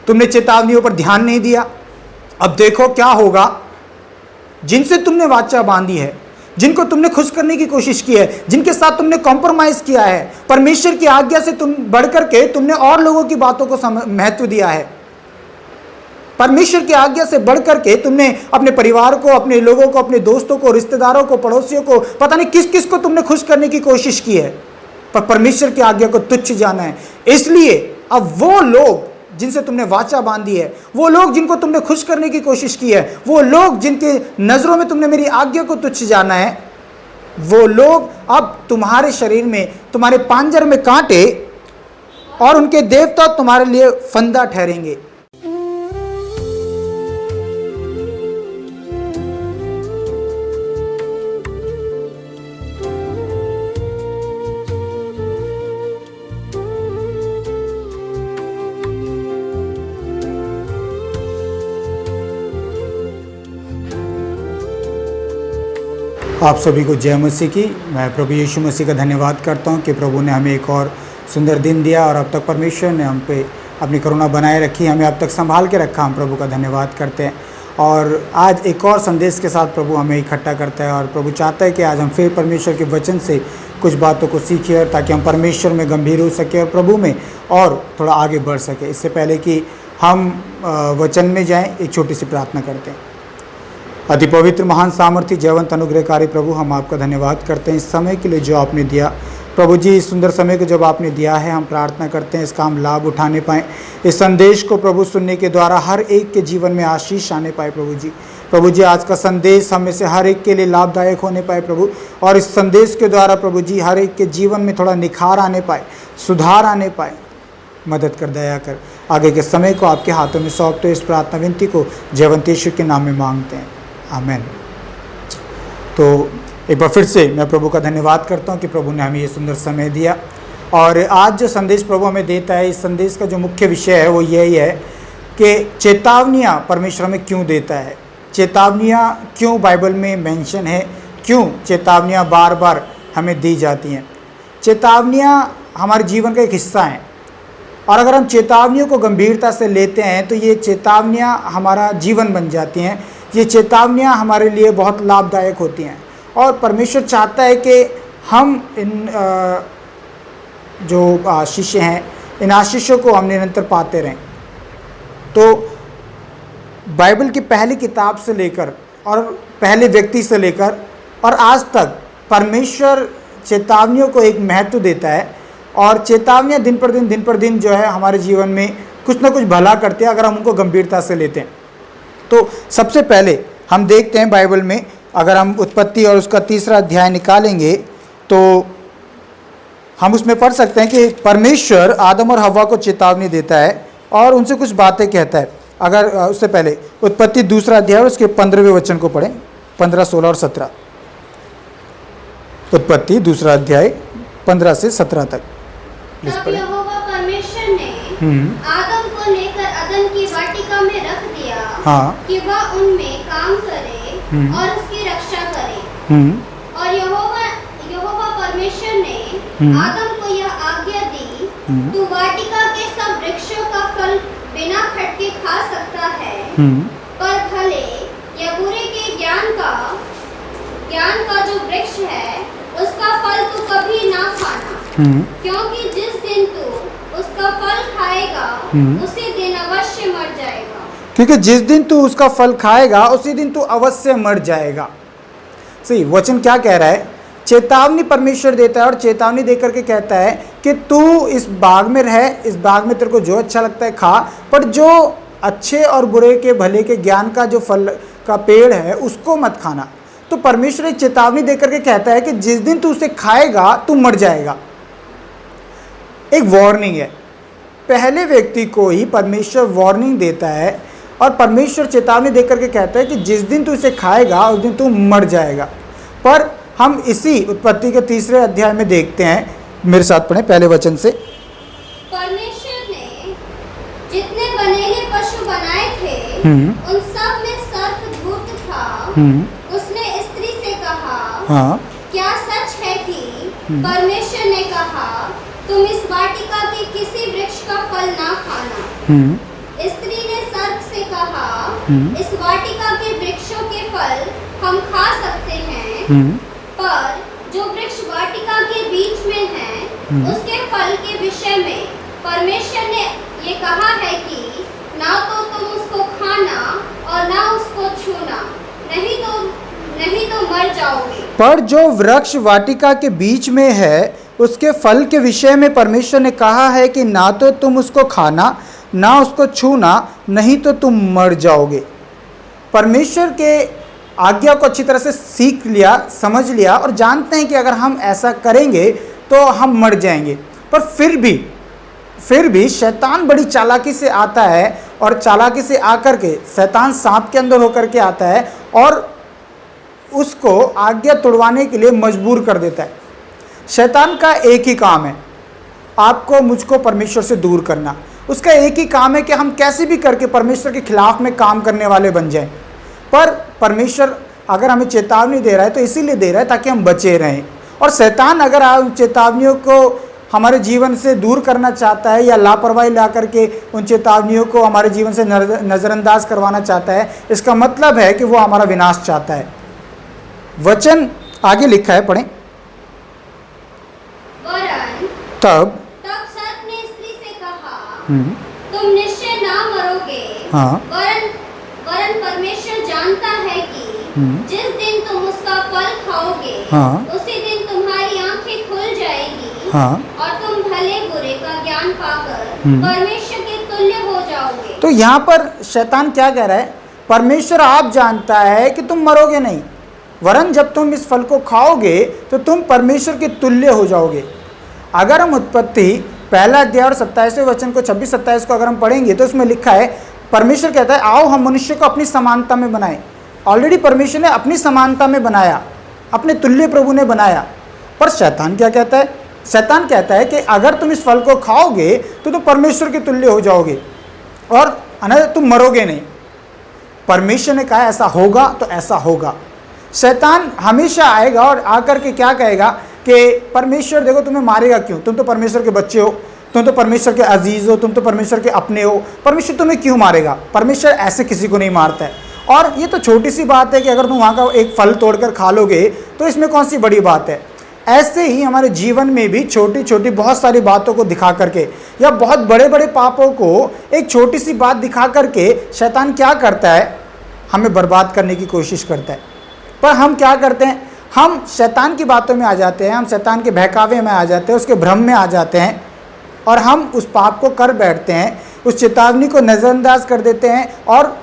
तुमने चेतावनियों पर ध्यान नहीं दिया। अब देखो क्या होगा। जिनसे तुमने वाचा बांधी है, जिनको तुमने खुश करने की कोशिश की है, जिनके साथ तुमने कॉम्प्रोमाइज किया है, परमेश्वर की आज्ञा से तुम बढ़कर के तुमने और लोगों की बातों को महत्व दिया है, परमेश्वर की आज्ञा से बढ़कर के तुमने अपने परिवार को, अपने लोगों को, अपने दोस्तों को, रिश्तेदारों को, पड़ोसियों को, पता नहीं किस किस को तुमने खुश करने की कोशिश की है, पर परमेश्वर की आज्ञा को तुच्छ जाना है। इसलिए अब वो लोग जिनसे तुमने वाचा बांधी है, वो लोग जिनको तुमने खुश करने की कोशिश की है, वो लोग जिनके नजरों में तुमने मेरी आज्ञा को तुच्छ जाना है, वो लोग अब तुम्हारे शरीर में, तुम्हारे पांजर में कांटे और उनके देवता तुम्हारे लिए फंदा ठहरेंगे। आप सभी को जय मसीह की। मैं प्रभु यीशु मसीह का धन्यवाद करता हूं कि प्रभु ने हमें एक और सुंदर दिन दिया और अब तक परमेश्वर ने हम पे अपनी करुणा बनाए रखी, हमें अब तक संभाल के रखा। हम प्रभु का धन्यवाद करते हैं और आज एक और संदेश के साथ प्रभु हमें इकट्ठा करता है और प्रभु चाहता है कि आज हम फिर परमेश्वर के वचन से कुछ बातों को सीखें और ताकि हम परमेश्वर में गंभीर हो सके और प्रभु में और थोड़ा आगे बढ़ सके। इससे पहले कि हम वचन में जाएँ, एक छोटी सी प्रार्थना करते हैं। अति पवित्र, महान, सामर्थी, जयवंत, अनुग्रहकारी प्रभु, हम आपका धन्यवाद करते हैं इस समय के लिए जो आपने दिया। प्रभु जी, इस सुंदर समय को जब आपने दिया है, हम प्रार्थना करते हैं इसका हम लाभ उठाने पाएँ। इस संदेश को प्रभु सुनने के द्वारा हर एक के जीवन में आशीष आने पाए। प्रभु जी आज का संदेश हम में से हर एक के लिए लाभदायक होने पाए प्रभु, और इस संदेश के द्वारा प्रभु जी हर एक के जीवन में थोड़ा निखार आने पाए, सुधार आने पाए। मदद कर, दया कर। आगे के समय को आपके हाथों में सौंपते इस प्रार्थना विनती को जयवंत यीशु के नाम में मांगते हैं, आमीन। तो एक बार फिर से मैं प्रभु का धन्यवाद करता हूँ कि प्रभु ने हमें ये सुंदर समय दिया। और आज जो संदेश प्रभु हमें देता है, इस संदेश का जो मुख्य विषय है वो यही है कि चेतावनियाँ परमेश्वर हमें क्यों देता है, चेतावनियाँ क्यों बाइबल में मेंशन है, क्यों चेतावनियाँ बार बार हमें दी जाती हैं। चेतावनियाँ हमारे जीवन का एक हिस्सा हैं और अगर हम चेतावनियों को गंभीरता से लेते हैं तो ये चेतावनियाँ हमारा जीवन बन जाती हैं। ये चेतावनियाँ हमारे लिए बहुत लाभदायक होती हैं और परमेश्वर चाहता है कि हम इन जो आशीष हैं, इन आशीषों को हम निरंतर पाते रहें। तो बाइबल की पहली किताब से लेकर और पहले व्यक्ति से लेकर और आज तक परमेश्वर चेतावनियों को एक महत्व देता है और चेतावनियाँ दिन पर दिन जो है हमारे जीवन में कुछ ना कुछ भला करते हैं अगर हम उनको गंभीरता से लेते हैं। तो सबसे पहले हम देखते हैं बाइबल में, अगर हम उत्पत्ति और उसका 3रा अध्याय निकालेंगे तो हम उसमें पढ़ सकते हैं कि परमेश्वर आदम और हव्वा को चेतावनी देता है और उनसे कुछ बातें कहता है। अगर उससे पहले उत्पत्ति 2रा अध्याय और उसके 15वें वचन को पढ़ें, 15, 16 और 17। उत्पत्ति 2रा अध्याय 15 से 17 तक प्लीज पढ़ें। परमेश्वर ने आदम को लेकर अदन की वाटिका में रख दिया, हाँ, कि वह उनमें काम करे और उसकी रक्षा करे। और यहोवा परमेश्वर ने आदम को यह आज्ञा दी, तू वाटिका के सब वृक्षों का फल बिना खटके खा सकता है, पर भले या बुरे के ज्ञान का जो वृक्ष है उसका फल तू कभी ना खाना, क्योंकि जिस दिन तू उसका फल खाएगा उसी दिन अवश्य मर जाएगा। क्योंकि जिस दिन तू उसका फल खाएगा उसी दिन तू अवश्य मर जाएगा। सही वचन क्या कह रहा है? चेतावनी परमेश्वर देता है और चेतावनी देकर के कहता है कि तू इस बाग में रह, इस बाग में तेरे को जो अच्छा लगता है खा, पर जो अच्छे और बुरे के भले के ज्ञान का जो फल का पेड़ है उसको मत खाना। तो परमेश्वर एक चेतावनी देकर के कहता है कि जिस दिन तू उसे खाएगा तू मर जाएगा। एक वार्निंग है, पहले व्यक्ति को ही परमेश्वर वार्निंग देता है और परमेश्वर चेतावनी देकर के कहता है कि जिस दिन तू इसे खाएगा उस दिन तू मर जाएगा। पर हम इसी उत्पत्ति के 3रे अध्याय में देखते हैं, मेरे साथ पढ़ें पहले वचन से। परमेश्वर ने जितने बनेले पशु बनाए थे उन सब में सर्प धूर्त था। उसने स्त्री से कहा, हाँ, क्या सच है कि परमेश्वर ने कहा तुम इस वाटिका के किसी वृक्ष का फल ना खाना? स्त्री इस वाटिका के वृक्षों के फल हम खा सकते हैं, पर जो वृक्ष वाटिका के बीच में है उसके फल के विषय में परमेश्वर ने ये कहा है कि ना तो तुम उसको खाना और ना उसको छूना, नहीं तो मर जाओगे। पर जो वृक्ष वाटिका के बीच में है उसके फल के विषय में परमेश्वर ने कहा है कि ना तो तुम उसको खाना ना उसको छूना, नहीं तो तुम मर जाओगे। परमेश्वर के आज्ञा को अच्छी तरह से सीख लिया, समझ लिया और जानते हैं कि अगर हम ऐसा करेंगे तो हम मर जाएंगे। पर फिर भी शैतान बड़ी चालाकी से आता है और चालाकी से आकर के शैतान सांप के अंदर होकर के आता है और उसको आज्ञा तोड़वाने के लिए मजबूर कर देता है। शैतान का एक ही काम है, आपको मुझको परमेश्वर से दूर करना। उसका एक ही काम है कि हम कैसे भी करके परमेश्वर के खिलाफ में काम करने वाले बन जाएं। पर परमेश्वर अगर हमें चेतावनी दे रहा है तो इसीलिए दे रहा है ताकि हम बचे रहें। और शैतान अगर उन चेतावनियों को हमारे जीवन से दूर करना चाहता है या लापरवाही ला करके उन चेतावनियों को हमारे जीवन से नज़रअंदाज करवाना चाहता है, इसका मतलब है कि वो हमारा विनाश चाहता है। वचन आगे लिखा है, पढ़ें। तब सर्प ने स्त्री से कहा, तुम निश्चय ना मरोगे। हाँ। वरन परमेश्वर जानता है कि जिस दिन तुम उसका फल खाओगे, हाँ। उसी दिन तुम्हारी आंखें खुल जाएगी, हाँ। और तुम भले बुरे का ज्ञान पाकर परमेश्वर के तुल्य हो जाओगे। तो यहाँ पर शैतान क्या कह रहा है? परमेश्वर आप जानता है कि तुम मरोगे नहीं, वरन जब तुम इस फल को खाओगे तो तुम परमेश्वर के तुल्य हो जाओगे। अगर हम उत्पत्ति पहला अध्याय और 27वें वचन को 26-27 को अगर हम पढ़ेंगे तो उसमें लिखा है, परमेश्वर कहता है आओ हम मनुष्य को अपनी समानता में बनाएं। ऑलरेडी परमेश्वर ने अपनी समानता में बनाया, अपने तुल्य प्रभु ने बनाया। पर शैतान क्या कहता है? शैतान कहता है कि अगर तुम इस फल को खाओगे तो तुम परमेश्वर के तुल्य हो जाओगे और अनंत तुम मरोगे नहीं। परमेश्वर ने कहा ऐसा होगा तो ऐसा होगा। शैतान हमेशा आएगा और आकर के क्या कहेगा कि परमेश्वर देखो तुम्हें मारेगा क्यों, तुम तो परमेश्वर के बच्चे हो, तुम तो परमेश्वर के अजीज हो, तुम तो परमेश्वर के अपने हो, परमेश्वर तुम्हें क्यों मारेगा? परमेश्वर ऐसे किसी को नहीं मारता है। और ये तो छोटी सी बात है कि अगर तुम वहाँ का एक फल तोड़कर खा लोगे तो इसमें कौन सी बड़ी बात है। ऐसे ही हमारे जीवन में भी छोटी छोटी बहुत सारी बातों को दिखा करके या बहुत बड़े बड़े पापों को एक छोटी सी बात दिखा करके शैतान क्या करता है? हमें बर्बाद करने की कोशिश करता है। पर हम क्या करते हैं? हम शैतान की बातों में आ जाते हैं, हम शैतान के बहकावे में आ जाते हैं, उसके भ्रम में आ जाते हैं और हम उस पाप को कर बैठते हैं, उस चेतावनी को नज़रअंदाज कर देते हैं और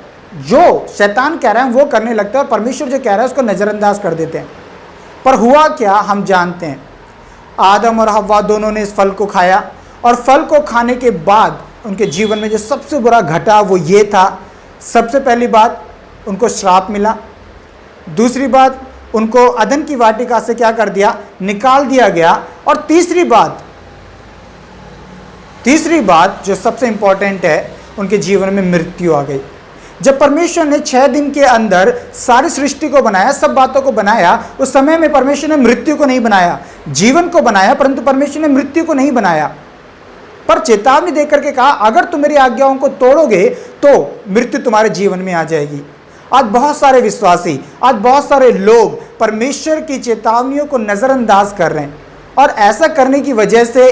जो शैतान कह रहा है वो करने लगता है और परमेश्वर जो कह रहा है उसको नज़रअंदाज कर देते हैं। पर हुआ क्या हम जानते हैं। आदम और हव्वा दोनों ने इस फल को खाया और फल को खाने के बाद उनके जीवन में जो सबसे बुरा घटा वो ये था, सबसे पहली बात उनको श्राप मिला, दूसरी बात उनको अदन की वाटिका से क्या कर दिया? निकाल दिया गया, और तीसरी बात जो सबसे इंपॉर्टेंट है, उनके जीवन में मृत्यु आ गई। जब परमेश्वर ने 6 दिन के अंदर सारी सृष्टि को बनाया, सब बातों को बनाया, उस समय में परमेश्वर ने मृत्यु को नहीं बनाया, जीवन को बनाया, परंतु परमेश्वर ने मृत्यु को नहीं बनाया। पर चेतावनी देकर के कहा अगर तुम मेरी आज्ञाओं को तोड़ोगे तो मृत्यु तुम्हारे जीवन में आ जाएगी। आज बहुत सारे विश्वासी, आज बहुत सारे लोग परमेश्वर की चेतावनियों को नज़रअंदाज कर रहे हैं और ऐसा करने की वजह से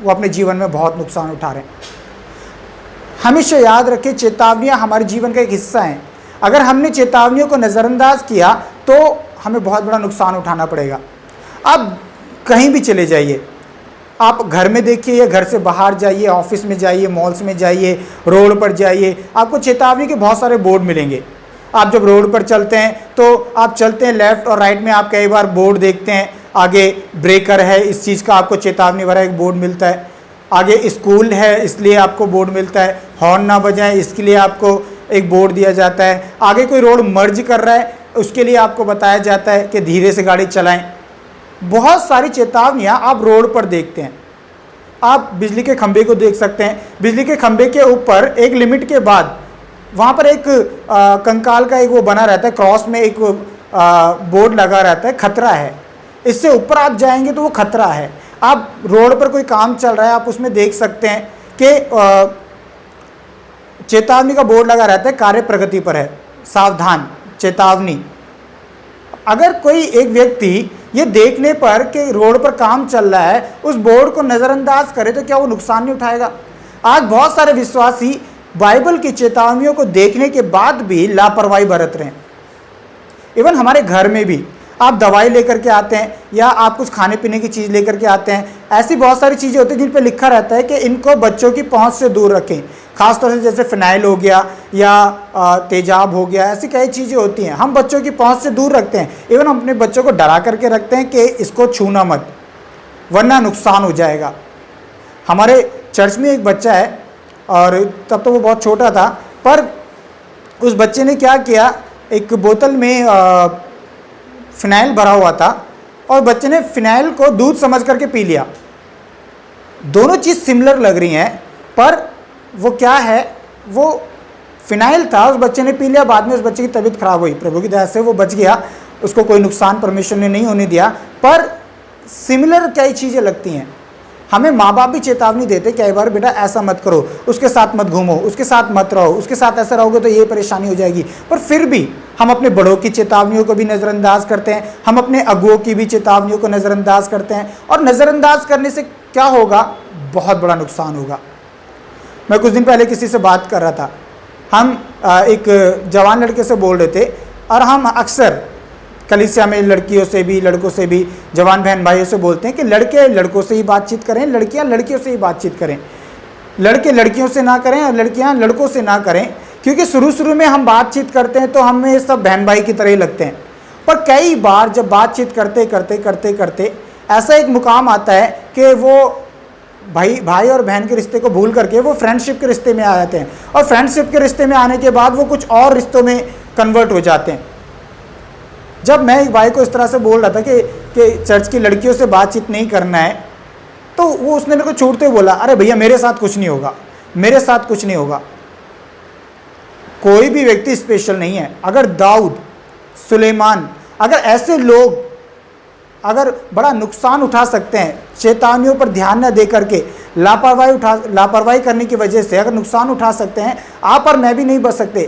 वो अपने जीवन में बहुत नुकसान उठा रहे हैं। हमेशा याद रखें, चेतावनियाँ हमारे जीवन का एक हिस्सा हैं। अगर हमने चेतावनियों को नज़रअंदाज किया तो हमें बहुत बड़ा नुकसान उठाना पड़ेगा। आप कहीं भी चले जाइए, आप घर में देखिए या घर से बाहर जाइए, ऑफिस में जाइए, मॉल्स में जाइए, रोड पर जाइए, आपको चेतावनी के बहुत सारे बोर्ड मिलेंगे। आप जब रोड पर चलते हैं तो आप चलते हैं लेफ़्ट और राइट में, आप कई बार बोर्ड देखते हैं, आगे ब्रेकर है इस चीज़ का आपको चेतावनी भरा एक बोर्ड मिलता है, आगे स्कूल है इसलिए आपको बोर्ड मिलता है, हॉर्न ना बजाएं इसके लिए आपको एक बोर्ड दिया जाता है, आगे कोई रोड मर्ज कर रहा है उसके लिए आपको बताया जाता है कि धीरे से गाड़ी चलाएं। बहुत सारी चेतावनियाँ आप रोड पर देखते हैं। आप बिजली के खंभे को देख सकते हैं, बिजली के खंभे के ऊपर एक लिमिट के बाद वहाँ पर एक कंकाल का एक वो बना रहता है, क्रॉस में एक बोर्ड लगा रहता है, खतरा है, इससे ऊपर आप जाएंगे तो वो खतरा है। आप रोड पर कोई काम चल रहा है, आप उसमें देख सकते हैं कि चेतावनी का बोर्ड लगा रहता है, कार्य प्रगति पर है, सावधान, चेतावनी। अगर कोई एक व्यक्ति ये देखने पर कि रोड पर काम चल रहा है उस बोर्ड को नज़रअंदाज करे तो क्या वो नुकसान नहीं उठाएगा? आज बहुत सारे विश्वासी बाइबल की चेतावनियों को देखने के बाद भी लापरवाही बरत रहे हैं। इवन हमारे घर में भी आप दवाई लेकर के आते हैं या आप कुछ खाने पीने की चीज़ लेकर के आते हैं, ऐसी बहुत सारी चीज़ें होती हैं जिन पर लिखा रहता है कि इनको बच्चों की पहुंच से दूर रखें। खासतौर से जैसे फिनाइल हो गया या तेजाब हो गया, ऐसी कई चीज़ें होती हैं हम बच्चों की पहुंच से दूर रखते हैं। इवन हम अपने बच्चों को डरा करके रखते हैं कि इसको छूना मत वरना नुकसान हो जाएगा। हमारे चर्च में एक बच्चा है और तब तो वो बहुत छोटा था, पर उस बच्चे ने क्या किया, एक बोतल में फिनाइल भरा हुआ था और बच्चे ने फिनाइल को दूध समझ करके पी लिया। दोनों चीज़ सिमिलर लग रही हैं, पर वो क्या है, वो फिनाइल था, उस बच्चे ने पी लिया। बाद में उस बच्चे की तबीयत खराब हुई, प्रभु की दया से वो बच गया, उसको कोई नुकसान परमेश्वर ने नहीं होने दिया। पर सिमिलर कई चीज़ें लगती हैं। हमें माँ बाप भी चेतावनी देते कई बार, बेटा ऐसा मत करो, उसके साथ मत घूमो, उसके साथ मत रहो, उसके साथ ऐसा रहोगे तो ये परेशानी हो जाएगी। पर फिर भी हम अपने बड़ों की चेतावनियों को भी नज़रअंदाज करते हैं, हम अपने अगुओं की भी चेतावनियों को नज़रअंदाज करते हैं। और नज़रअंदाज करने से क्या होगा, बहुत बड़ा नुकसान होगा। मैं कुछ दिन पहले किसी से बात कर रहा था, हम एक जवान लड़के से बोल रहे थे और हम अक्सर कलीसिया में लड़कियों से भी लड़कों से भी जवान बहन भाइयों से बोलते हैं कि लड़के लड़कों से ही बातचीत करें, लड़कियां लड़कियों से ही बातचीत करें, लड़के लड़कियों से ना करें और लड़कियां लड़कों से ना करें। क्योंकि शुरू में हम बातचीत करते हैं तो हमें सब बहन भाई की तरह ही लगते हैं, पर कई बार जब बातचीत करते करते करते करते ऐसा एक मुकाम आता है कि वो भाई और बहन के रिश्ते को भूल करके वो फ्रेंडशिप के रिश्ते में आ जाते हैं, और फ्रेंडशिप के रिश्ते में आने के बाद वो कुछ और रिश्तों में कन्वर्ट हो जाते हैं। जब मैं एक भाई को इस तरह से बोल रहा था कि चर्च की लड़कियों से बातचीत नहीं करना है, तो वो उसने मेरे को छूटते बोला, अरे भैया मेरे साथ कुछ नहीं होगा, मेरे साथ कुछ नहीं होगा। कोई भी व्यक्ति स्पेशल नहीं है। अगर दाऊद, सुलेमान, अगर ऐसे लोग अगर बड़ा नुकसान उठा सकते हैं, चेतावनियों पर ध्यान न दे करके लापरवाही करने की वजह से अगर नुकसान उठा सकते हैं, आप और मैं भी नहीं बच सकते।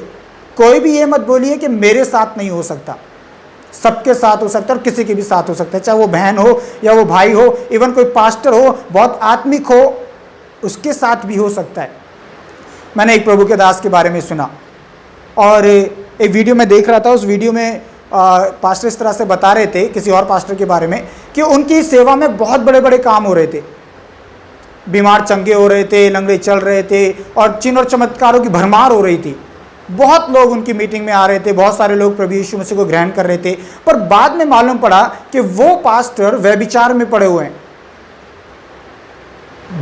कोई भी ये मत बोलिए कि मेरे साथ नहीं हो सकता, सबके साथ हो सकता है और किसी के भी साथ हो सकता है, चाहे वो बहन हो या वो भाई हो, इवन कोई पास्टर हो, बहुत आत्मिक हो, उसके साथ भी हो सकता है। मैंने एक प्रभु के दास के बारे में सुना और एक वीडियो में देख रहा था। उस वीडियो में पास्टर इस तरह से बता रहे थे किसी और पास्टर के बारे में कि उनकी सेवा में बहुत बड़े बड़े काम हो रहे थे, बीमार चंगे हो रहे थे, लंगड़े चल रहे थे और चिन्ह और चमत्कारों की भरमार हो रही थी। बहुत लोग उनकी मीटिंग में आ रहे थे, बहुत सारे लोग प्रभु यीशु मसीह को ग्रहण कर रहे थे। पर बाद में मालूम पड़ा कि वो पास्टर व्यभिचार में पड़े हुए हैं।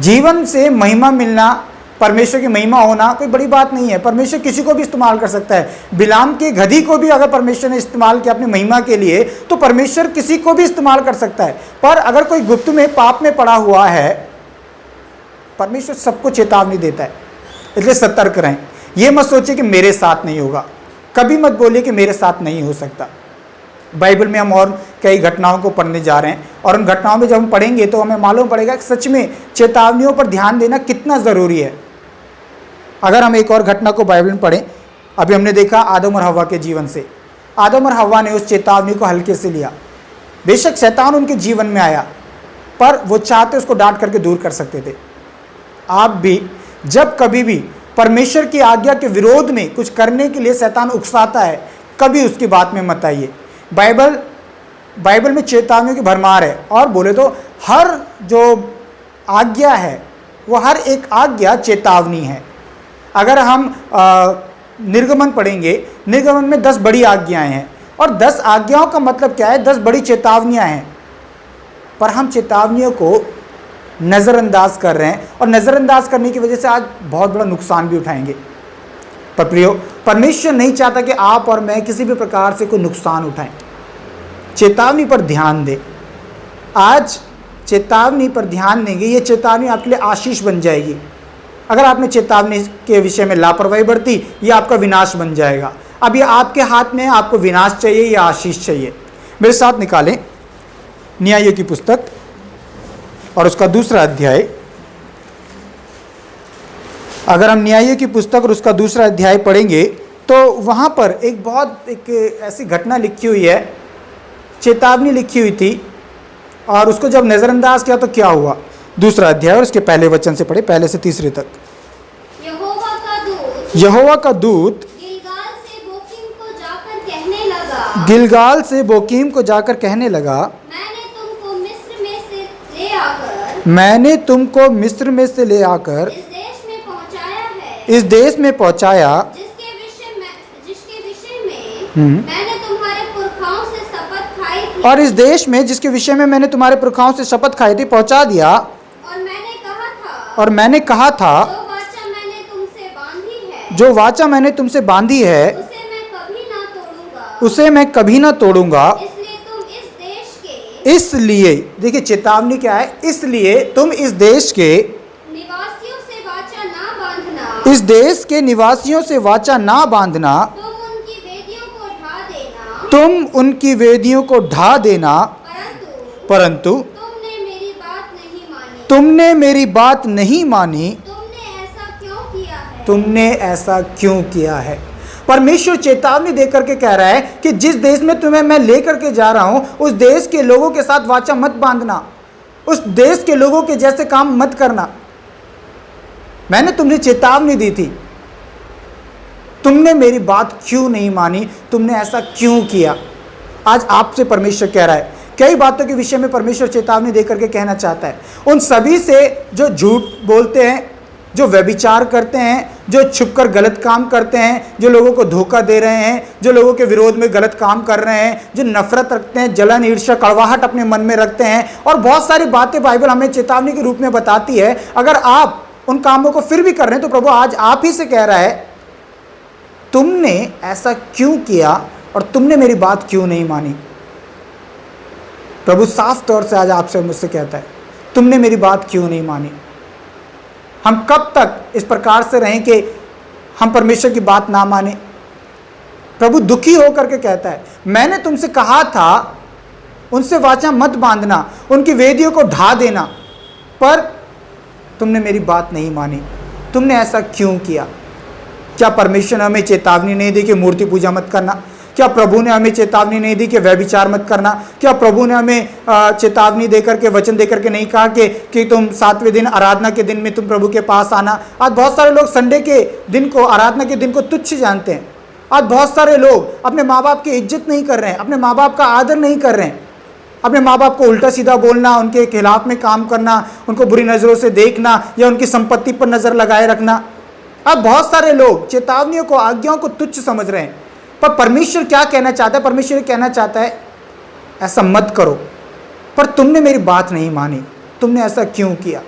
जीवन से महिमा मिलना, परमेश्वर की महिमा होना कोई बड़ी बात नहीं है। परमेश्वर किसी को भी इस्तेमाल कर सकता है। बिलाम के गधी को भी अगर परमेश्वर ने इस्तेमाल किया अपनी महिमा के लिए, तो परमेश्वर किसी को भी इस्तेमाल कर सकता है। पर अगर कोई गुप्त में पाप में पड़ा हुआ है, परमेश्वर सबको चेतावनी देता है, इसलिए सतर्क रहें। ये मत सोचिए कि मेरे साथ नहीं होगा, कभी मत बोलिए कि मेरे साथ नहीं हो सकता। बाइबल में हम और कई घटनाओं को पढ़ने जा रहे हैं और उन घटनाओं में जब हम पढ़ेंगे तो हमें मालूम पड़ेगा कि सच में चेतावनियों पर ध्यान देना कितना ज़रूरी है। अगर हम एक और घटना को बाइबल में पढ़ें, अभी हमने देखा आदम और हव्वा के जीवन से। आदम और हव्वा ने उस चेतावनी को हल्के से लिया। बेशक शैतान उनके जीवन में आया, पर वो चाहते उसको डांट करके दूर कर सकते थे। आप भी जब कभी भी परमेश्वर की आज्ञा के विरोध में कुछ करने के लिए शैतान उकसाता है, कभी उसकी बात में मत आइए। बाइबल में चेतावनियों की भरमार है, और बोले तो हर जो आज्ञा है वो हर एक आज्ञा चेतावनी है। अगर हम निर्गमन पढ़ेंगे, निर्गमन में 10 बड़ी आज्ञाएं हैं और 10 आज्ञाओं का मतलब क्या है, 10 बड़ी चेतावनियां हैं। पर हम चेतावनियों को नज़रअंदाज कर रहे हैं और नज़रअंदाज करने की वजह से आज बहुत बड़ा नुकसान भी उठाएंगे। पर प्रियो, परमेश्वर नहीं चाहता कि आप और मैं किसी भी प्रकार से कोई नुकसान उठाएं। चेतावनी पर ध्यान दें। आज चेतावनी पर ध्यान देंगे, ये चेतावनी आपके लिए आशीष बन जाएगी। अगर आपने चेतावनी के विषय में लापरवाही बरती, ये आपका विनाश बन जाएगा। अब ये आपके हाथ में है, आपको विनाश चाहिए या आशीष चाहिए। मेरे साथ निकालें न्यायों की पुस्तक और उसका 2 अध्याय अगर हम न्यायियों की पुस्तक और उसका दूसरा अध्याय पढ़ेंगे तो वहाँ पर एक ऐसी घटना लिखी हुई है, चेतावनी लिखी हुई थी, और उसको जब नज़रअंदाज किया तो क्या हुआ। दूसरा अध्याय और उसके पहले वचन से पढ़े, पहले से तीसरे तक। यहोवा का दूत गिलगाल से बोकीम को जाकर कहने लगा, मैंने तुमको मिस्र में से ले आकर इस देश में पहुंचाया, जिसके विषय में मैंने तुम्हारे पुरखाओं से शपथ खाई थी, और इस देश में जिसके विषय में मैंने तुम्हारे पुरखाओं से शपथ खाई थी पहुंचा दिया। और मैंने कहा था जो वाचा मैंने तुमसे बांधी है उसे मैं कभी ना तोड़ूंगा। इसलिए देखिए चेतावनी क्या है, इसलिए तुम इस देश के निवासियों से वाचा ना बांधना, इस देश के निवासियों से वाचा ना बांधना, तुम उनकी वेदियों को ढा देना, परंतु तुमने मेरी बात नहीं मानी। तुमने ऐसा क्यों किया है? परमेश्वर चेतावनी देकर के कह रहा है कि जिस देश में तुम्हें मैं लेकर के जा रहा हूं उस देश के लोगों के साथ वाचा मत बांधना, उस देश के लोगों के जैसे काम मत करना। मैंने तुम्हें चेतावनी दी थी, तुमने मेरी बात क्यों नहीं मानी, तुमने ऐसा क्यों किया? आज आपसे परमेश्वर कह रहा है, कई बातों के विषय में परमेश्वर चेतावनी देकर के कहना चाहता है। उन सभी से जो झूठ बोलते हैं, जो व्यभिचार करते हैं, जो छुपकर गलत काम करते हैं, जो लोगों को धोखा दे रहे हैं, जो लोगों के विरोध में गलत काम कर रहे हैं, जो नफरत रखते हैं, जलन, ईर्ष्या, कड़वाहट अपने मन में रखते हैं, और बहुत सारी बातें बाइबल हमें चेतावनी के रूप में बताती है। अगर आप उन कामों को फिर भी कर रहे हैं तो प्रभु आज आप ही से कह रहा है, तुमने ऐसा क्यों किया और तुमने मेरी बात क्यों नहीं मानी? प्रभु साफ तौर से आज आपसे मुझसे कहता है, तुमने मेरी बात क्यों नहीं मानी? हम कब तक इस प्रकार से रहें कि हम परमेश्वर की बात ना माने? प्रभु दुखी होकर के कहता है, मैंने तुमसे कहा था उनसे वाचा मत बांधना, उनकी वेदियों को ढा देना, पर तुमने मेरी बात नहीं मानी। तुमने ऐसा क्यों किया? क्या परमेश्वर ने हमें चेतावनी नहीं दी कि मूर्ति पूजा मत करना? क्या प्रभु ने हमें चेतावनी नहीं दी कि व्यभिचार मत करना? क्या प्रभु ने हमें चेतावनी देकर के, वचन देकर के नहीं कहा कि तुम 7वें दिन आराधना के दिन में तुम प्रभु के पास आना? आज बहुत सारे लोग संडे के दिन को, आराधना के दिन को तुच्छ जानते हैं। आज बहुत सारे लोग अपने माँ बाप की इज्जत नहीं कर रहे हैं, अपने माँ बाप का आदर नहीं कर रहे हैं, अपने माँ बाप को उल्टा सीधा बोलना, उनके खिलाफ में काम करना, उनको बुरी नज़रों से देखना या उनकी संपत्ति पर नज़र लगाए रखना। अब बहुत सारे लोग चेतावनियों को, आज्ञाओं को तुच्छ समझ रहे हैं। पर परमेश्वर क्या कहना चाहता है? परमेश्वर कहना चाहता है, ऐसा मत करो, पर तुमने मेरी बात नहीं मानी, तुमने ऐसा क्यों किया?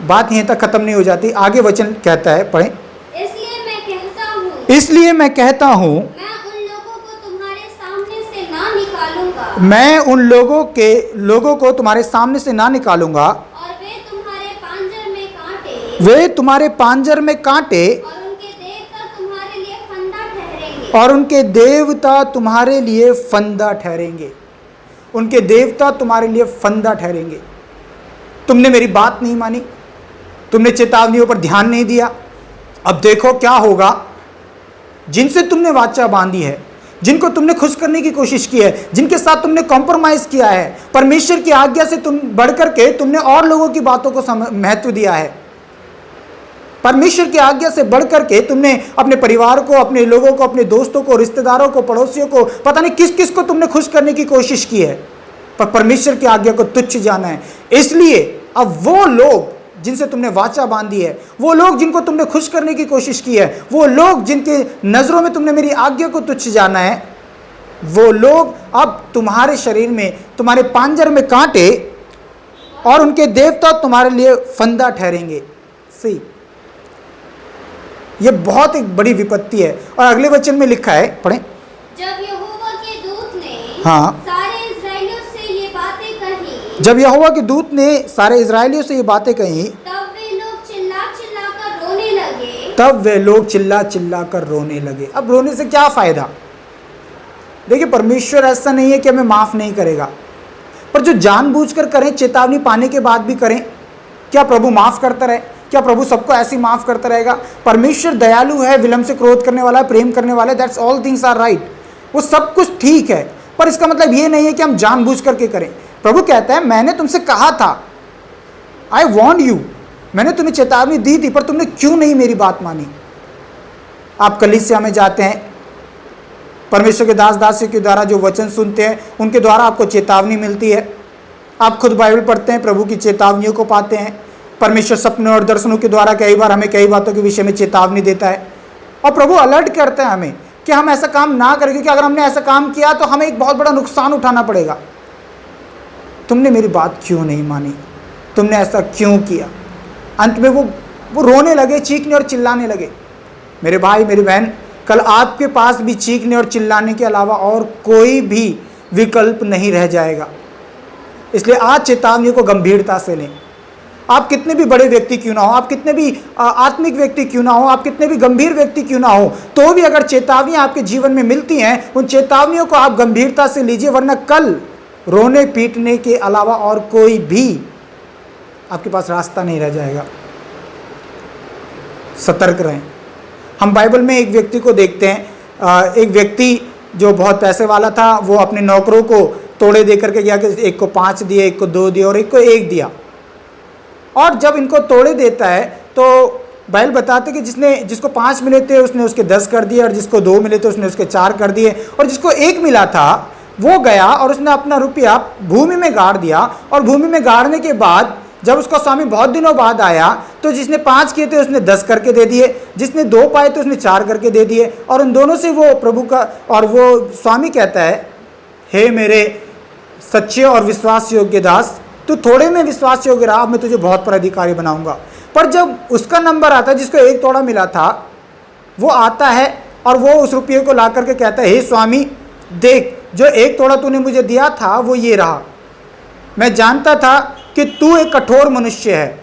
बात यहीं तक खत्म नहीं हो जाती, आगे वचन कहता है, पढ़ें। इसलिए मैं कहता हूँ, मैं उन लोगों को तुम्हारे सामने से ना निकालूंगा, और वे तुम्हारे पांजर में कांटे, और उनके देवता तुम्हारे लिए फंदा ठहरेंगे। उनके देवता तुम्हारे लिए फंदा ठहरेंगे। तुमने मेरी बात नहीं मानी, तुमने चेतावनियों पर ध्यान नहीं दिया। अब देखो क्या होगा। जिनसे तुमने वाचा बांधी है, जिनको तुमने खुश करने की कोशिश की है, जिनके साथ तुमने कॉम्प्रोमाइज किया है, परमेश्वर की आज्ञा से तुम बढ़कर के तुमने और लोगों की बातों को महत्व दिया है, परमेश्वर की आज्ञा से बढ़कर के तुमने अपने परिवार को, अपने लोगों को, अपने दोस्तों को, रिश्तेदारों को, पड़ोसियों को, पता नहीं किस किस को तुमने खुश करने की कोशिश की है, पर परमेश्वर की आज्ञा को तुच्छ जाना है। इसलिए अब वो लोग जिनसे तुमने वाचा बांधी है, वो लोग जिनको तुमने खुश करने की कोशिश की है, वो लोग जिनके नज़रों में तुमने मेरी आज्ञा को तुच्छ जाना है, वो लोग अब तुम्हारे शरीर में, तुम्हारे पांजर में कांटे, और उनके देवता तुम्हारे लिए फंदा ठहरेंगे। सी, ये बहुत एक बड़ी विपत्ति है। और अगले वचन में लिखा है, पढ़ें। जब यहोवा के दूत ने हाँ, सारे इस्राएलियों से ये बातें कही, जब यहोवा के दूत ने सारे इस्राएलियों से ये बातें कही, तब वे लोग चिल्ला चिल्ला कर रोने लगे। तब वे लोग चिल्ला चिल्ला कर रोने लगे। अब रोने से क्या फायदा? देखिए, परमेश्वर ऐसा नहीं है कि हमें माफ नहीं करेगा, पर जो जानबूझकर करें, चेतावनी पाने के बाद भी करें, क्या प्रभु माफ करता रहे? क्या प्रभु सबको ऐसे ही माफ करता रहेगा? परमेश्वर दयालु है, विलंब से क्रोध करने वाला है, प्रेम करने वाला है, that's all things are right, वो सब कुछ ठीक है, पर इसका मतलब ये नहीं है कि हम जानबूझ करके करें। प्रभु कहता है मैंने तुमसे कहा था, आई वॉन्ट यू, मैंने तुम्हें चेतावनी दी थी, पर तुमने क्यों नहीं मेरी बात मानी। आप कलीसिया में जाते हैं, परमेश्वर के दास दासियों के द्वारा जो वचन सुनते हैं उनके द्वारा आपको चेतावनी मिलती है, आप खुद बाइबल पढ़ते हैं, प्रभु की चेतावनियों को पाते हैं। परमेश्वर सपने और दर्शनों के द्वारा कई बार हमें कई बातों के विषय में चेतावनी देता है, और प्रभु अलर्ट करते हैं हमें कि हम ऐसा काम ना करें, क्योंकि अगर हमने ऐसा काम किया तो हमें एक बहुत बड़ा नुकसान उठाना पड़ेगा। तुमने मेरी बात क्यों नहीं मानी, तुमने ऐसा क्यों किया। अंत में वो रोने लगे, चीखने और चिल्लाने लगे। मेरे भाई मेरी बहन, कल आपके पास भी चीखने और चिल्लाने के अलावा और कोई भी विकल्प नहीं रह जाएगा। इसलिए आज चेतावनी को गंभीरता से लें। आप कितने भी बड़े व्यक्ति क्यों ना हो, आप कितने भी आत्मिक व्यक्ति क्यों ना हो, आप कितने भी गंभीर व्यक्ति क्यों ना हो, तो भी अगर चेतावनियां आपके जीवन में मिलती हैं, उन चेतावनियों को आप गंभीरता से लीजिए, वरना कल रोने पीटने के अलावा और कोई भी आपके पास रास्ता नहीं रह जाएगा। सतर्क रहें। हम बाइबल में एक व्यक्ति को देखते हैं, एक व्यक्ति जो बहुत पैसे वाला था, वो अपने नौकरों को तोड़े दे करके गया कि एक को 5 दिए, एक को 2 दिए और एक को 1 दिया। और जब इनको तोड़े देता है तो बाइबल बताते कि जिसको 5 मिले थे उसने उसके 10 कर दिए, और जिसको 2 मिले थे उसने उसके 4 कर दिए, और जिसको 1 मिला था वो गया और उसने अपना रुपया भूमि में गाड़ दिया। और भूमि में गाड़ने के बाद जब उसका स्वामी बहुत दिनों बाद आया तो जिसने 5 किए थे उसने 10 करके दे दिए, जिसने 2 पाए थे उसने 4 करके दे दिए। और उन दोनों से वो प्रभु का, और वो स्वामी कहता है, हे मेरे सच्चे और विश्वास योग्य दास, तू थोड़े में विश्वास योग्य रहा, मैं तुझे बहुत पर अधिकारी बनाऊंगा। पर जब उसका नंबर आता है, जिसको 1 तोड़ा मिला था, वो आता है और वो उस रुपये को ला करके कहता है, हे स्वामी देख, जो 1 तोड़ा तूने मुझे दिया था वो ये रहा। मैं जानता था कि तू एक कठोर मनुष्य है,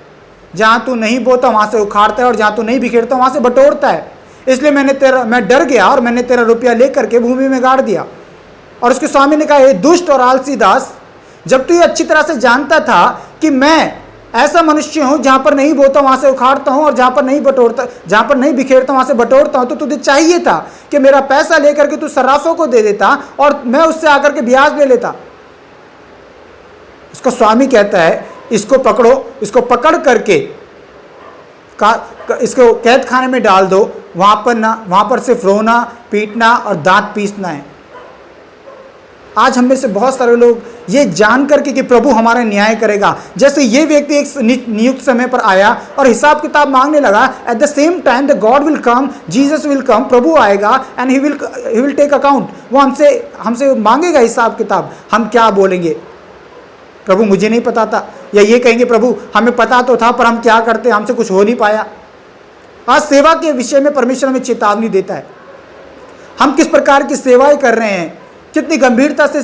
जहाँ तू नहीं बोता वहाँ से उखाड़ता है, और जहाँ तू नहीं बिखेरता वहाँ से बटोरता है। इसलिए मैं डर गया और मैंने तेरा रुपया ले करके भूमि में गाड़ दिया। और उसके स्वामी ने कहा, हे दुष्ट और आलसी दास, जब तू ये अच्छी तरह से जानता था कि मैं ऐसा मनुष्य हूँ जहाँ पर नहीं बोता वहाँ से उखाड़ता हूँ, और जहाँ पर नहीं बिखेरता वहाँ से बटोरता हूँ, तो तुझे चाहिए था कि मेरा पैसा लेकर के तू सर्राफों को दे देता और मैं उससे आकर के ब्याज ले लेता। उसका स्वामी कहता है, इसको पकड़ो, इसको पकड़ करके इसको कैद खाने में डाल दो, वहाँ पर सिर्फ रोना पीटना और दांत पीसना है। आज हम में से बहुत सारे लोग ये जान करके कि प्रभु हमारा न्याय करेगा, जैसे ये व्यक्ति एक नियुक्त समय पर आया और हिसाब किताब मांगने लगा, at the same time the god will come, Jesus will come, प्रभु आएगा and he will take account. वो हमसे मांगेगा हिसाब किताब। हम क्या बोलेंगे? प्रभु मुझे नहीं पता था, या ये कहेंगे प्रभु हमें पता तो था पर हम क्या करते, हमसे कुछ हो नहीं पाया। आज सेवा के विषय में परमेश्वर हमें चेतावनी देता है। हम किस प्रकार की सेवाएं कर रहे हैं, कितनी गंभीरता से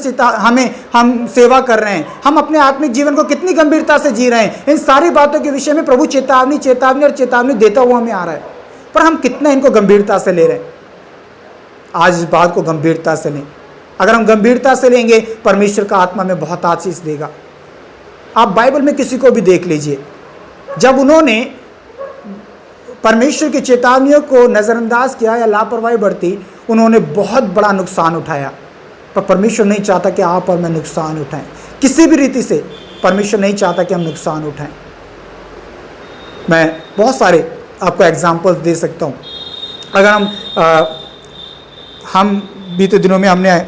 हम सेवा कर रहे हैं, हम अपने आत्मिक जीवन को कितनी गंभीरता से जी रहे हैं, इन सारी बातों के विषय में प्रभु चेतावनी और चेतावनी देता हुआ हमें आ रहा है। पर हम कितना इनको गंभीरता से ले रहे हैं? आज इस बात को गंभीरता से लें। अगर हम गंभीरता से लेंगे, परमेश्वर का आत्मा में बहुत आशीष देगा। आप बाइबल में किसी को भी देख लीजिए, जब उन्होंने परमेश्वर की चेतावनियों को नज़रअंदाज किया या लापरवाही बरती, उन्होंने बहुत बड़ा नुकसान उठाया। पर परमेश्वर नहीं चाहता कि आप और मैं नुकसान उठाएं। किसी भी रीति से परमेश्वर नहीं चाहता कि हम नुकसान उठाएं। मैं बहुत सारे आपको एग्जाम्पल्स दे सकता हूँ। अगर हम बीते दिनों में हमने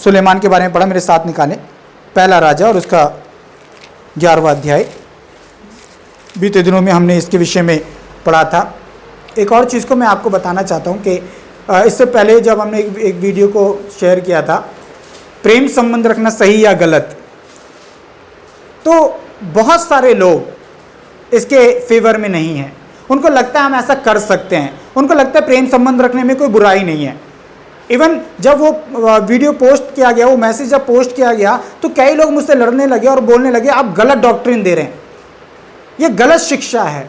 सुलेमान के बारे में पढ़ा, मेरे साथ निकालें पहला राजा और उसका 11वां अध्याय। बीते दिनों में हमने इसके विषय में पढ़ा था। एक और चीज़ को मैं आपको बताना चाहता हूँ कि इससे पहले जब हमने एक वीडियो को शेयर किया था, प्रेम संबंध रखना सही या गलत, तो बहुत सारे लोग इसके फेवर में नहीं हैं। उनको लगता है हम ऐसा कर सकते हैं, उनको लगता है प्रेम संबंध रखने में कोई बुराई नहीं है। इवन जब वो वीडियो पोस्ट किया गया, वो मैसेज जब पोस्ट किया गया, तो कई लोग मुझसे लड़ने लगे और बोलने लगे आप गलत डॉक्ट्रिन दे रहे हैं, ये गलत शिक्षा है।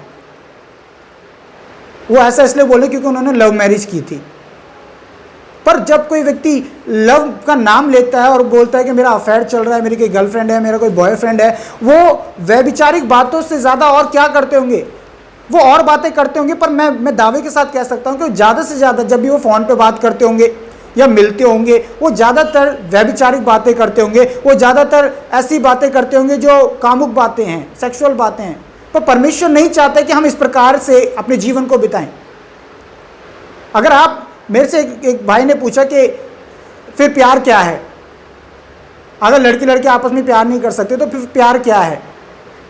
वो ऐसा इसलिए बोले क्योंकि उन्होंने लव मैरिज की थी। पर जब कोई व्यक्ति लव का नाम लेता है और बोलता है कि मेरा अफेयर चल रहा है, मेरी कोई गर्लफ्रेंड है, मेरा कोई बॉयफ्रेंड है, वो व्यभिचारिक बातों से ज़्यादा और क्या करते होंगे? वो और बातें करते होंगे, पर मैं दावे के साथ कह सकता हूँ कि ज़्यादा से ज़्यादा जब भी वो फ़ोन पे बात करते होंगे या मिलते होंगे, वो ज़्यादातर व्यभिचारिक बातें करते होंगे, वो ज़्यादातर ऐसी बातें करते होंगे जो कामुक बातें हैं, सेक्सुअल बातें हैं। पर परमेश्वर नहीं चाहते कि हम इस प्रकार से अपने जीवन को बिताएं। अगर आप मेरे से एक भाई ने पूछा कि फिर प्यार क्या है, अगर लड़की लड़के आपस में प्यार नहीं कर सकते तो फिर प्यार क्या है,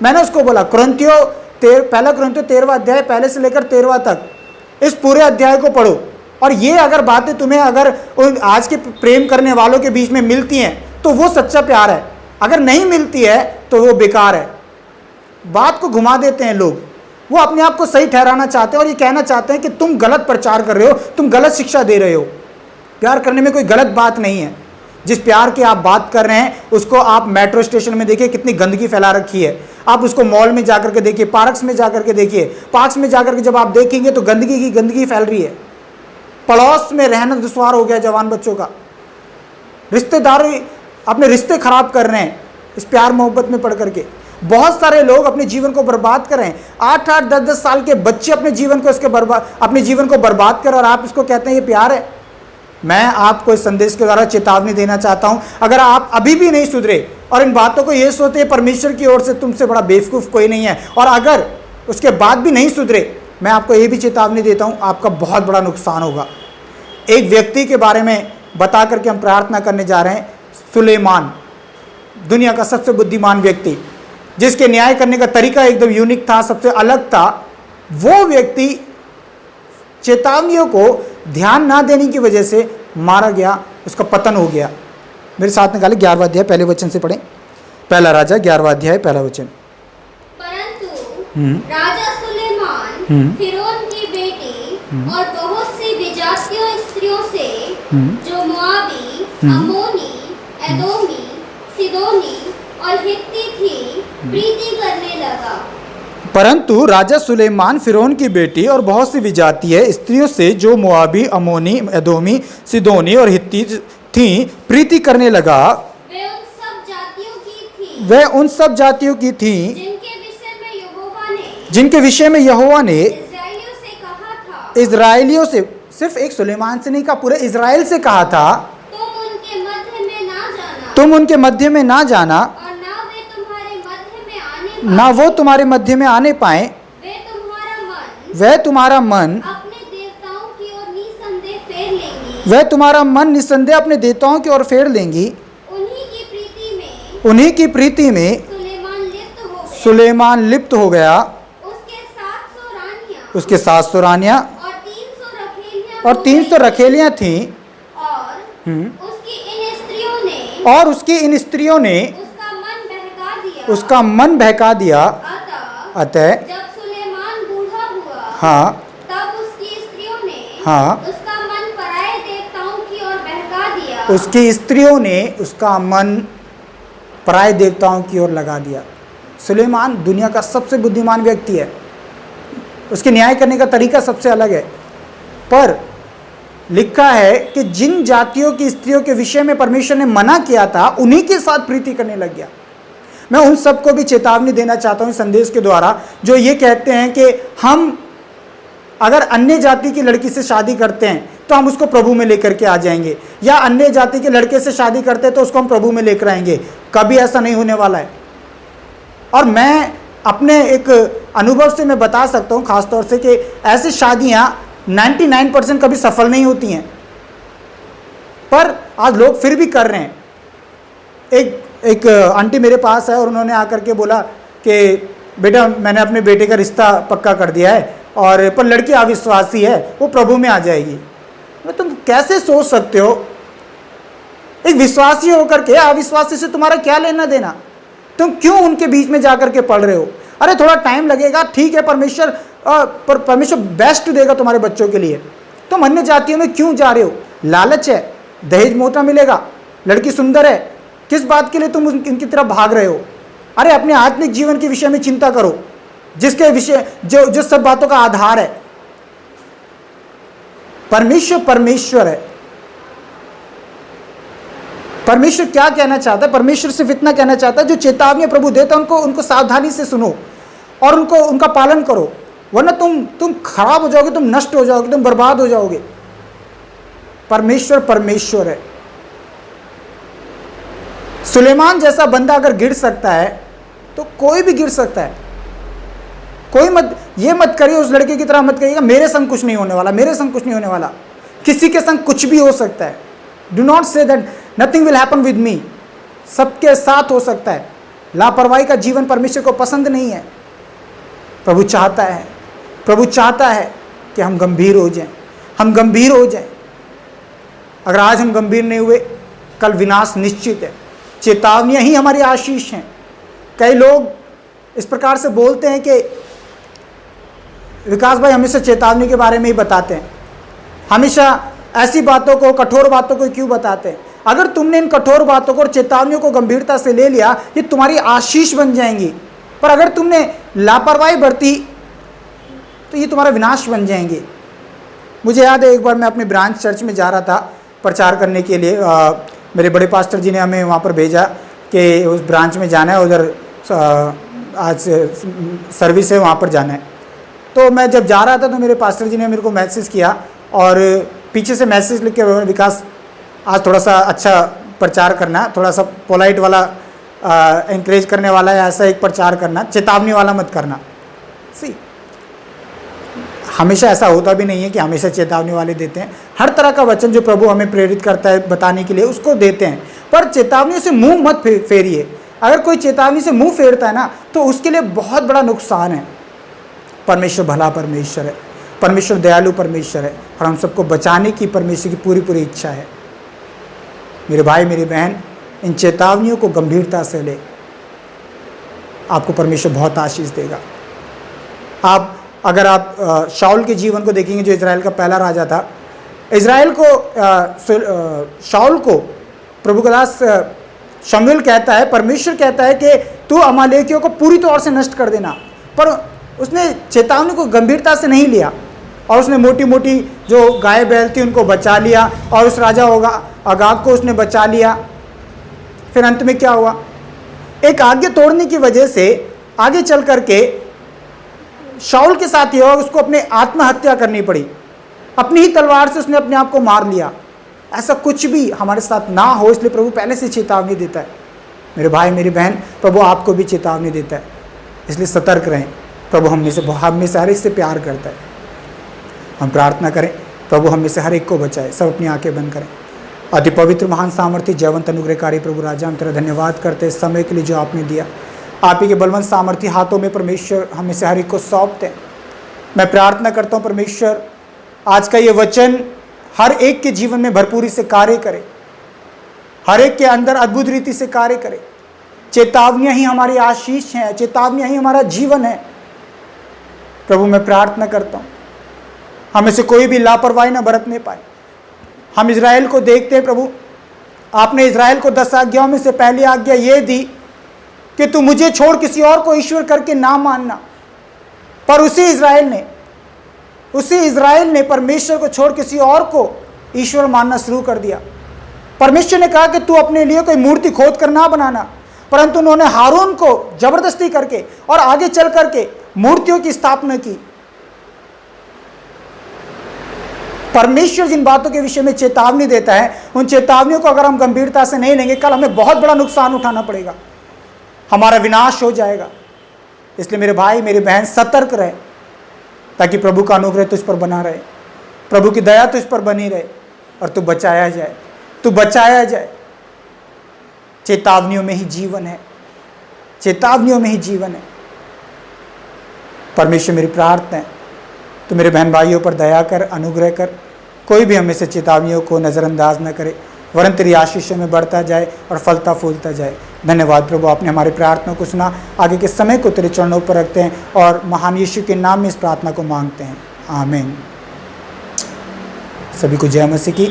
मैंने उसको बोला पहला कुरिन्थियों 13वां अध्याय पहले से लेकर 13वां तक इस पूरे अध्याय को पढ़ो, और ये अगर बातें तुम्हें अगर उन आज के प्रेम करने वालों के बीच में मिलती हैं तो वो सच्चा प्यार है, अगर नहीं मिलती है तो वो बेकार है। बात को घुमा देते हैं लोग, वो अपने आप को सही ठहराना चाहते हैं और ये कहना चाहते हैं कि तुम गलत प्रचार कर रहे हो, तुम गलत शिक्षा दे रहे हो। प्यार करने में कोई गलत बात नहीं है। जिस प्यार की आप बात कर रहे हैं उसको आप मेट्रो स्टेशन में देखिए कितनी गंदगी फैला रखी है, आप उसको मॉल में जाकर के देखिए, पार्क्स में जाकर के देखिए, पार्क्स में जाकर के जब आप देखेंगे तो गंदगी की गंदगी फैल रही है। पड़ोस में रहना दुश्वार हो गया जवान बच्चों का, रिश्तेदार अपने रिश्ते खराब कर रहे हैं इस प्यार मोहब्बत में पढ़ करके। बहुत सारे लोग अपने जीवन को बर्बाद कर रहे हैं। 8-8, 10-10 साल के बच्चे अपने जीवन को बर्बाद कर, और आप इसको कहते हैं ये प्यार है। मैं आपको इस संदेश के द्वारा चेतावनी देना चाहता हूं, अगर आप अभी भी नहीं सुधरे और इन बातों को ये सोचते हैं परमेश्वर की ओर से तुमसे बड़ा बेवकूफ़ कोई नहीं है, और अगर उसके बाद भी नहीं सुधरे, मैं आपको ये भी चेतावनी देता हूं, आपका बहुत बड़ा नुकसान होगा। एक व्यक्ति के बारे में बता करके हम प्रार्थना करने जा रहे हैं, सुलेमान, दुनिया का सबसे बुद्धिमान व्यक्ति, जिसके न्याय करने का तरीका एकदम यूनिक था, सबसे अलग था। वो व्यक्ति चेतावनियों को ध्यान ना देने की वजह से मारा गया, उसका पतन हो गया। मेरे साथ निकाले 11वां अध्याय पहले वचन से पढ़ें। पहला राजा 11वां अध्याय पहला वचन। परंतु राजा सुलेमान फिरौन की बेटी और बहुत सी विजातीय स्त्रियों से जो मोआबी, अम्मोनी, एदोमी, सिदोनी और हित्ती थी प्रीति करने लगा। परंतु राजा सुलेमान फिरौन की बेटी और बहुत सी विजातीय स्त्रियों से जो मोआबी, अमोनी, एदोमी, सिदोनी और हित्ती थी प्रीति करने लगा। वे उन सब जातियों की थी जिनके विषय में यहोवा ने इजराइलियों से सिर्फ एक सुलेमान से नहीं कहा, पूरे इजराइल से कहा था, तुम उनके मध्य में ना जाना, और ना वो तुम्हारे मध्य में आने पाए। वे तुम्हारा मन अपने देवताओं की ओर निसंदेह फेर लेंगी। वे तुम्हारा मन निसंदेह अपने देवताओं की ओर फेर लेंगी। उन्हीं की प्रीति में सुलेमान लिप्त हो गया। उसके 700 रानियां और 300 रखेलियां थीं। और उसकी इन स्त्रियों ने उसका मन बहका दिया। अतः जब सुलेमान बूढ़ा हुआ, हाँ, तब उसकी स्त्रियों ने हाँ, उसका मन पराये देवताओं की ओर बहका दिया। उसकी स्त्रियों ने उसका मन पराये देवताओं की ओर लगा दिया। सुलेमान दुनिया का सबसे बुद्धिमान व्यक्ति है, उसके न्याय करने का तरीका सबसे अलग है, पर लिखा है कि जिन जातियों की स्त्रियों के विषय में परमेश्वर ने मना किया था उन्हीं के साथ प्रीति करने लग गया। मैं उन सबको भी चेतावनी देना चाहता हूं संदेश के द्वारा जो ये कहते हैं कि हम अगर अन्य जाति की लड़की से शादी करते हैं तो हम उसको प्रभु में लेकर के आ जाएंगे, या अन्य जाति के लड़के से शादी करते हैं तो उसको हम प्रभु में लेकर आएंगे। कभी ऐसा नहीं होने वाला है। और मैं अपने एक अनुभव से मैं बता सकता हूं खासतौर से कि ऐसी शादियां 99% कभी सफल नहीं होती हैं, पर आज लोग फिर भी कर रहे हैं। एक आंटी मेरे पास है और उन्होंने आकर के बोला कि बेटा मैंने अपने बेटे का रिश्ता पक्का कर दिया है, और पर लड़की अविश्वासी है, वो प्रभु में आ जाएगी। तुम कैसे सोच सकते हो? एक विश्वासी होकर के अविश्वासी से तुम्हारा क्या लेना देना? तुम क्यों उनके बीच में जाकर के पढ़ रहे हो? अरे थोड़ा टाइम लगेगा, ठीक है, परमेश्वर बेस्ट देगा तुम्हारे बच्चों के लिए। तुम अन्य जातियों में क्यों जा रहे हो? लालच है, दहेज मोटा मिलेगा, लड़की सुंदर है, किस बात के लिए तुम इनकी तरफ भाग रहे हो? अरे अपने आत्मिक जीवन के विषय में चिंता करो, जिसके विषय जो सब बातों का आधार है। परमेश्वर है। परमेश्वर क्या कहना चाहता है? परमेश्वर सिर्फ इतना कहना चाहता है, जो चेतावनी प्रभु देता है उनको सावधानी से सुनो और उनका पालन करो। वरना तुम खराब हो जाओगे, तुम नष्ट हो जाओगे, तुम बर्बाद हो जाओगे। परमेश्वर परमेश्वर है। सुलेमान जैसा बंदा अगर गिर सकता है तो कोई भी गिर सकता है। कोई ये मत करिए, उस लड़के की तरह मत करिएगा मेरे संग कुछ नहीं होने वाला, मेरे संग कुछ नहीं होने वाला। किसी के संग कुछ भी हो सकता है। Do not say that nothing will happen with me. सबके साथ हो सकता है। लापरवाही का जीवन परमेश्वर को पसंद नहीं है। प्रभु चाहता है कि हम गंभीर हो जाएं, हम गंभीर हो जाएं। अगर आज हम गंभीर नहीं हुए, कल विनाश निश्चित है। चेतावनियां ही हमारी आशीष हैं। कई लोग इस प्रकार से बोलते हैं कि विकास भाई हमेशा चेतावनी के बारे में ही बताते हैं, हमेशा ऐसी बातों को, कठोर बातों को क्यों बताते हैं? अगर तुमने इन कठोर बातों को और चेतावनियों को गंभीरता से ले लिया, ये तुम्हारी आशीष बन जाएंगी। पर अगर तुमने लापरवाही बरती तो ये तुम्हारा विनाश बन जाएंगे। मुझे याद है एक बार मैं अपने ब्रांच चर्च में जा रहा था प्रचार करने के लिए। मेरे बड़े पास्टर जी ने हमें वहाँ पर भेजा कि उस ब्रांच में जाना है, उधर आज सर्विस है, वहाँ पर जाना है। तो मैं जब जा रहा था तो मेरे पास्टर जी ने मेरे को मैसेज किया और पीछे से मैसेज लिख के, विकास आज थोड़ा सा अच्छा प्रचार करना, थोड़ा सा पोलाइट वाला एंकरेज करने वाला है, ऐसा एक प्रचार करना, चेतावनी वाला मत करना। सी हमेशा ऐसा होता भी नहीं है कि हमेशा चेतावनी वाले देते हैं। हर तरह का वचन जो प्रभु हमें प्रेरित करता है बताने के लिए, उसको देते हैं। पर चेतावनी से मुंह मत फेरिए। अगर कोई चेतावनी से मुंह फेरता है ना, तो उसके लिए बहुत बड़ा नुकसान है। परमेश्वर भला परमेश्वर है, परमेश्वर दयालु परमेश्वर है, और हम सबको बचाने की परमेश्वर की पूरी पूरी इच्छा है। मेरे भाई मेरी बहन, इन चेतावनियों को गंभीरता से ले, आपको परमेश्वर बहुत आशीष देगा। अगर आप शाऊल के जीवन को देखेंगे, जो इजराइल का पहला राजा था, इजराइल को शाऊल को प्रभु का दास शमूएल कहता है, परमेश्वर कहता है कि तू अमालेकियों को पूरी तौर से नष्ट कर देना। पर उसने चेतावनी को गंभीरता से नहीं लिया और उसने मोटी मोटी जो गाय बैल थी उनको बचा लिया और उस राजा अगाग को उसने बचा लिया। फिर अंत में क्या हुआ? एक आज्ञा तोड़ने की वजह से आगे चल करके शाऊल के साथ ये हुआ, उसको अपने आत्महत्या करनी पड़ी। अपनी ही तलवार से उसने अपने आप को मार लिया। ऐसा कुछ भी हमारे साथ ना हो, इसलिए प्रभु पहले से चेतावनी देता है। मेरे भाई मेरी बहन, प्रभु आपको भी चेतावनी देता है, इसलिए सतर्क रहें। प्रभु हम में से हर एक से प्यार करता है। हम प्रार्थना करें, प्रभु हम में से हर एक को बचाए। सब अपनी आंखें बंद करें। अति पवित्र महान सामर्थ्य जयवंत अनुग्रहकारी प्रभु राजा, हम तेरा धन्यवाद करते हैं इस समय के लिए जो आपने दिया। आप ही के बलवंत सामर्थ्य हाथों में परमेश्वर हमें से हर एक को सौंपते हैं। मैं प्रार्थना करता हूँ परमेश्वर, आज का ये वचन हर एक के जीवन में भरपूरी से कार्य करे, हर एक के अंदर अद्भुत रीति से कार्य करे। चेतावनियाँ ही हमारी आशीष हैं, चेतावनियाँ ही हमारा जीवन है। प्रभु मैं प्रार्थना करता हूँ, हमें से कोई भी लापरवाही न बरतने पाए। हम इजराइल को देखते हैं प्रभु, आपने इजराइल को 10 आज्ञाओं में से पहली आज्ञा ये दी कि तू मुझे छोड़ किसी और को ईश्वर करके ना मानना। पर उसी इजराइल ने परमेश्वर को छोड़ किसी और को ईश्वर मानना शुरू कर दिया। परमेश्वर ने कहा कि तू अपने लिए कोई मूर्ति खोद कर ना बनाना, परंतु उन्होंने हारून को जबरदस्ती करके और आगे चल करके मूर्तियों की स्थापना की। परमेश्वर जिन बातों के विषय में चेतावनी देता है, उन चेतावनियों को अगर हम गंभीरता से नहीं लेंगे, कल हमें बहुत बड़ा नुकसान उठाना पड़ेगा, हमारा विनाश हो जाएगा। इसलिए मेरे भाई मेरी बहन सतर्क रहे, ताकि प्रभु का अनुग्रह तुझ पर बना रहे, प्रभु की दया तुझ पर बनी रहे और तू बचाया जाए। चेतावनियों में ही जीवन है, चेतावनियों में ही जीवन है। परमेश्वर मेरी प्रार्थना है, तो मेरे बहन भाइयों पर दया कर, अनुग्रह कर। कोई भी हमें से चेतावनियों को नज़रअंदाज न करे, वरन तेरी आशीषों में बढ़ता जाए और फलता फूलता जाए। धन्यवाद प्रभु, आपने हमारी प्रार्थना को सुना। आगे के समय को तेरे चरणों पर रखते हैं और महान यीशु के नाम में इस प्रार्थना को मांगते हैं, आमीन। सभी को जय मसीह की।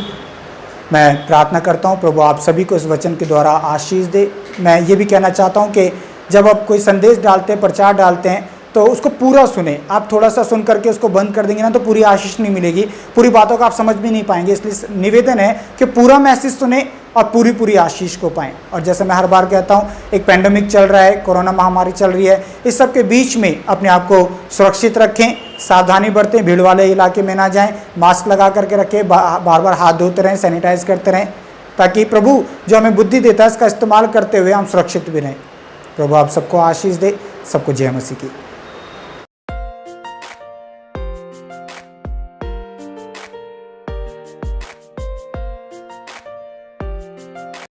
मैं प्रार्थना करता हूँ प्रभु आप सभी को इस वचन के द्वारा आशीष दे। मैं ये भी कहना चाहता हूँ कि जब आप कोई संदेश डालते हैं, प्रचार डालते हैं, तो उसको पूरा सुने। आप थोड़ा सा सुन करके उसको बंद कर देंगे ना, तो पूरी आशीष नहीं मिलेगी, पूरी बातों को आप समझ भी नहीं पाएंगे। इसलिए निवेदन है कि पूरा मैसेज सुने और पूरी आशीष को पाएं। और जैसे मैं हर बार कहता हूँ, एक पैंडेमिक चल रहा है, कोरोना महामारी चल रही है, इस सब के बीच में अपने आप को सुरक्षित रखें, सावधानी बरतें, भीड़ वाले इलाके में ना जाएं, मास्क लगा करके रखें, बार बार हाथ धोते रहें, सैनिटाइज करते रहें, ताकि प्रभु जो हमें बुद्धि देता है इसका इस्तेमाल करते हुए हम सुरक्षित भी रहें। प्रभु आप सबको आशीष दे। सबको जय मसीह की।